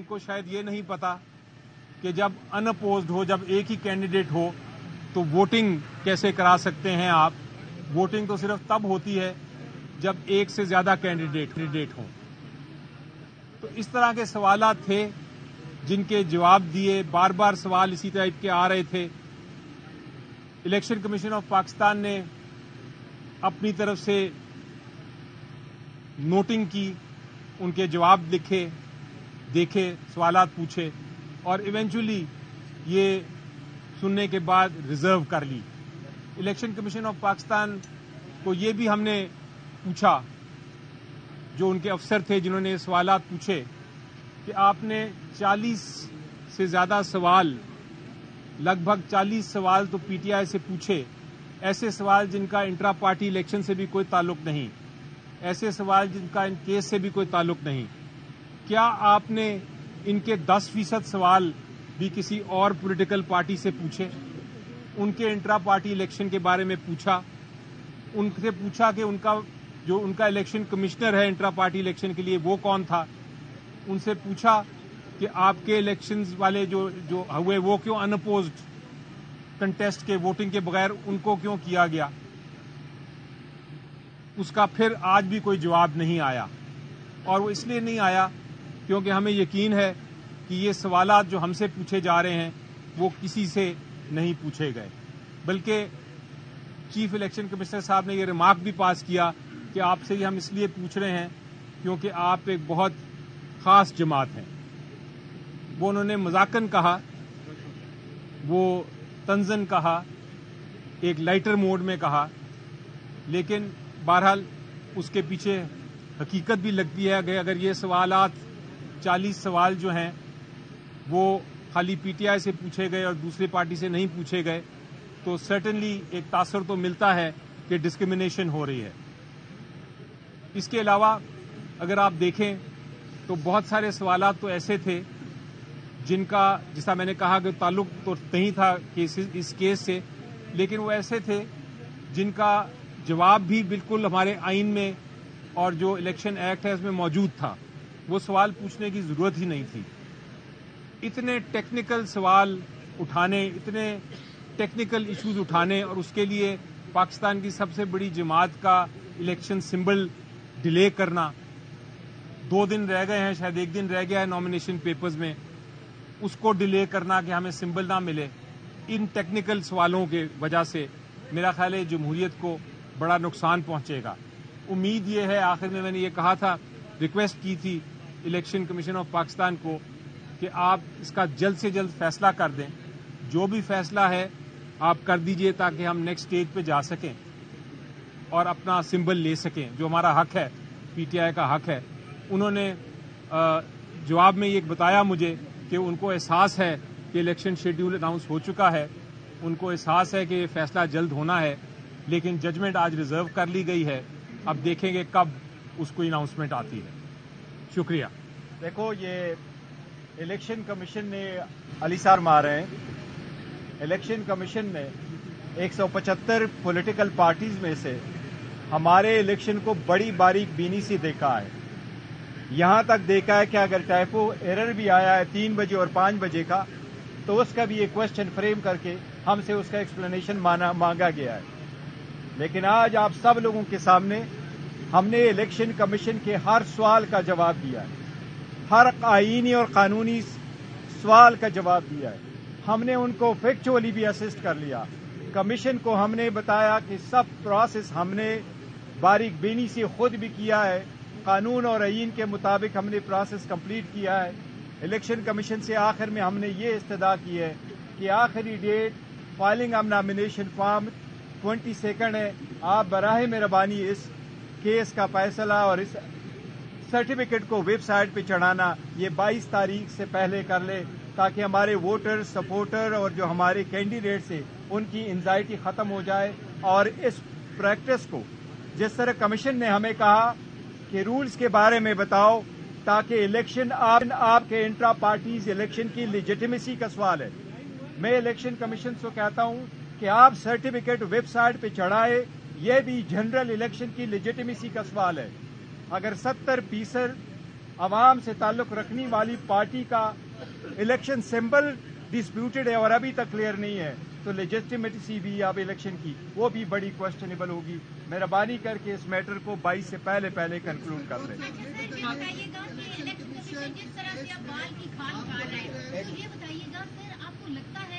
ان کو شاید یہ نہیں پتا کہ جب ان اپوزڈ ہو, جب ایک ہی کینڈیڈیٹ ہو تو ووٹنگ کیسے کرا سکتے ہیں آپ. ووٹنگ تو صرف تب ہوتی ہے جب ایک سے زیادہ کینڈیڈیٹ ہوں. تو اس طرح کے سوالات تھے جن کے جواب دیے. بار بار سوال اسی ٹائپ کے آ رہے تھے. الیکشن کمیشن آف پاکستان نے اپنی طرف سے نوٹنگ کی, ان کے جواب لکھے, دیکھے, سوالات پوچھے اور ایونچولی یہ سننے کے بعد ریزرو کر لی. الیکشن کمیشن آف پاکستان کو یہ بھی ہم نے پوچھا, جو ان کے افسر تھے جنہوں نے سوالات پوچھے, کہ آپ نے 40 سے زیادہ سوال, لگ بھگ 40 سوال تو پی ٹی آئی سے پوچھے. ایسے سوال جن کا انٹرا پارٹی الیکشن سے بھی کوئی تعلق نہیں, ایسے سوال جن کا ان کیس سے بھی کوئی تعلق نہیں. کیا آپ نے ان کے 10% سوال بھی کسی اور پولیٹیکل پارٹی سے پوچھے؟ ان کے انٹرا پارٹی الیکشن کے بارے میں پوچھا, ان سے پوچھا کہ ان کا الیکشن کمشنر ہے انٹرا پارٹی الیکشن کے لیے وہ کون تھا. ان سے پوچھا کہ آپ کے الیکشنز والے جو ہوئے وہ کیوں ان اپوزڈ کنٹیسٹ کے ووٹنگ کے بغیر ان کو کیوں کیا گیا. اس کا پھر آج بھی کوئی جواب نہیں آیا, اور وہ اس لیے نہیں آیا کیونکہ ہمیں یقین ہے کہ یہ سوالات جو ہم سے پوچھے جا رہے ہیں وہ کسی سے نہیں پوچھے گئے. بلکہ چیف الیکشن کمشنر صاحب نے یہ ریمارک بھی پاس کیا کہ آپ سے یہ ہم اس لیے پوچھ رہے ہیں کیونکہ آپ ایک بہت خاص جماعت ہیں. وہ انہوں نے مذاقن کہا, وہ طنزن کہا, ایک لائٹر موڈ میں کہا, لیکن بہرحال اس کے پیچھے حقیقت بھی لگتی ہے کہ اگر یہ سوالات 40 سوال جو ہیں وہ خالی پی ٹی آئی سے پوچھے گئے اور دوسری پارٹی سے نہیں پوچھے گئے تو سرٹنلی ایک تاثر تو ملتا ہے کہ ڈسکریمنیشن ہو رہی ہے. اس کے علاوہ اگر آپ دیکھیں تو بہت سارے سوالات تو ایسے تھے جن کا, جیسا میں نے کہا کہ تعلق تو نہیں تھا اس کیس سے, لیکن وہ ایسے تھے جن کا جواب بھی بالکل ہمارے آئین میں اور جو الیکشن ایکٹ ہے اس میں موجود تھا. وہ سوال پوچھنے کی ضرورت ہی نہیں تھی. اتنے ٹیکنیکل سوال اٹھانے, اتنے ٹیکنیکل ایشوز اٹھانے, اور اس کے لیے پاکستان کی سب سے بڑی جماعت کا الیکشن سمبل ڈیلے کرنا. 2 دن رہ گئے ہیں, شاید 1 دن رہ گیا ہے نامینیشن پیپرز میں, اس کو ڈیلے کرنا کہ ہمیں سمبل نہ ملے. ان ٹیکنیکل سوالوں کی وجہ سے میرا خیال ہے جمہوریت کو بڑا نقصان پہنچے گا. امید یہ ہے, آخر میں نے یہ کہا تھا, ریکویسٹ کی تھی الیکشن کمیشن آف پاکستان کو کہ آپ اس کا جلد سے جلد فیصلہ کر دیں. جو بھی فیصلہ ہے آپ کر دیجئے تاکہ ہم نیکسٹ اسٹیج پہ جا سکیں اور اپنا سمبل لے سکیں, جو ہمارا حق ہے, پی ٹی آئی کا حق ہے. انہوں نے جواب میں یہ بتایا مجھے کہ ان کو احساس ہے کہ الیکشن شیڈیول اناؤنس ہو چکا ہے, ان کو احساس ہے کہ یہ فیصلہ جلد ہونا ہے, لیکن ججمنٹ آج ریزرو کر لی گئی ہے. اب دیکھیں گے کب اس کو اناؤنسمنٹ آتی ہے. شکریہ. دیکھو, یہ الیکشن کمیشن نے علی سار مارے ہیں. الیکشن کمیشن نے 175 پولیٹیکل پارٹیز میں سے ہمارے الیکشن کو بڑی باریک بینی سے دیکھا ہے. یہاں تک دیکھا ہے کہ اگر ٹائپو ایرر بھی آیا ہے 3 بجے اور 5 بجے کا تو اس کا بھی ایک کوشچن فریم کر کے ہم سے اس کا ایکسپلینیشن مانگا گیا ہے. لیکن آج آپ سب لوگوں کے سامنے ہم نے الیکشن کمیشن کے ہر سوال کا جواب دیا ہے, ہر آئینی اور قانونی سوال کا جواب دیا ہے. ہم نے ان کو فیکچولی بھی اسسٹ کر لیا. کمیشن کو ہم نے بتایا کہ سب پروسیس ہم نے باریک بینی سے خود بھی کیا ہے, قانون اور آئین کے مطابق ہم نے پروسیس کمپلیٹ کیا ہے. الیکشن کمیشن سے آخر میں ہم نے یہ استدعا کی ہے کہ آخری date filing of nomination form 22 ہے. آپ براہ مہربانی اس کیس کا فیصلہ اور اس سرٹیفکیٹ کو ویب سائٹ پہ چڑھانا یہ 22 تاریخ سے پہلے کر لے تاکہ ہمارے ووٹر, سپورٹر اور جو ہمارے کینڈیڈیٹس ہیں ان کی انزائٹی ختم ہو جائے. اور اس پریکٹس کو جس طرح کمیشن نے ہمیں کہا کہ رولز کے بارے میں بتاؤ تاکہ الیکشن آپ کے انٹرا پارٹیز الیکشن کی لیجیٹیمیسی کا سوال ہے. میں الیکشن کمیشن سے کہتا ہوں کہ آپ سرٹیفکیٹ ویب سائٹ پہ چڑھائے, یہ بھی جنرل الیکشن کی لیجیٹیمیسی کا سوال ہے. اگر 70% عوام سے تعلق رکھنے والی پارٹی کا الیکشن سمبل ڈسپیوٹڈ ہے اور ابھی تک کلیئر نہیں ہے تو لیجسٹمیسی بھی اب الیکشن کی وہ بھی بڑی کوشچنیبل ہوگی. مہربانی کر کے اس میٹر کو 22 سے پہلے کنکلوڈ کر لیں. بتائیے گا کہ الیکشن کمیشن جس طرح سے اب بال کی کھال اٹھا رہا ہے تو یہ بتائیے گا پھر آپ کو لگتا ہے